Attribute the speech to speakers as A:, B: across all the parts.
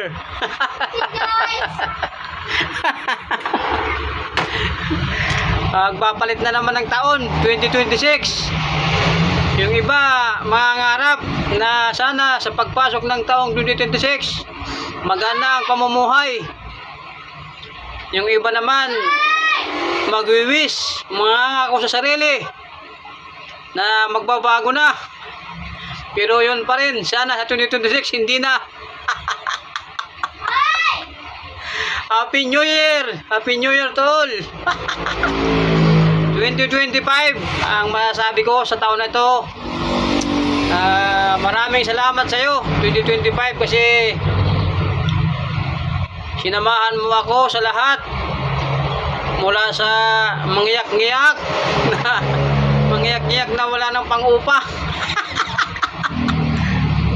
A: Year. Magpapalit na naman ng taon, 2026. Yung iba, mangangarap na sana sa pagpasok ng taong 2026, maganda ang pamumuhay. Yung iba naman, magwiwis, mangangako sa sarili na magbabago na. Pero yun pa rin, sana sa 2026, hindi na. Happy New Year! Happy New Year to all! 2025 ang masasabi ko sa taon na ito. Maraming salamat sa iyo 2025 kasi sinamahan mo ako sa lahat, mula sa mangyak-ngyak mangyak-ngyak na wala nang pang-upa.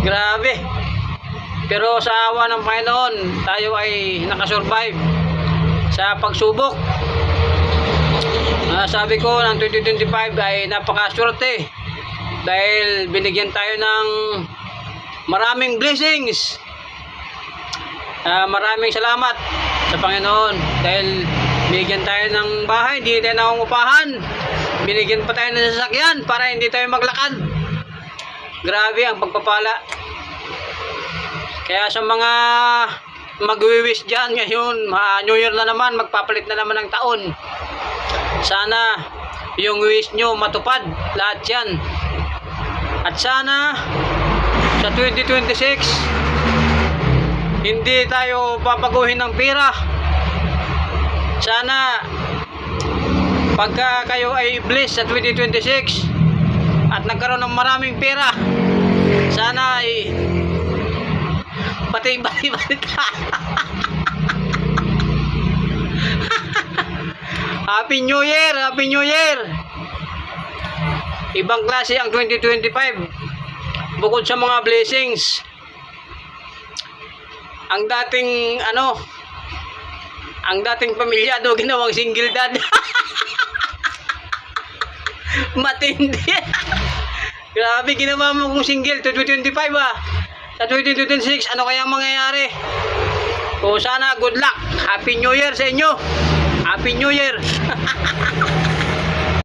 A: Grabe, pero sa awa ng Panginoon tayo ay nakasurvive sa pagsubok. Sabi ko ng 2025 ay napakaswerte dahil binigyan tayo ng maraming blessings. Maraming salamat sa Panginoon dahil binigyan tayo ng bahay, hindi tayo nangungupahan, binigyan pa tayo ng sasakyan para hindi tayo maglakad. Grabe ang pagpapala. Kaya sa mga magwiwis dyan ngayon, New Year na naman, magpapalit na naman ng taon, sana yung wish nyo matupad lahat yan. At sana sa 2026 hindi tayo papaguhin ng pera. Sana pagka kayo ay blessed sa 2026 at nagkaroon ng maraming pera, sana ay pati balik ka. Happy New Year! Happy New Year! Ibang klase ang 2025. Bukod sa mga blessings, ang dating ang dating pamilyado ginawang single dad. Matindi. Grabe, ginawa mo kung single 2025 Sa 2026, ano kayang mangyayari? So sana good luck. Happy New Year sa inyo. Happy New Year.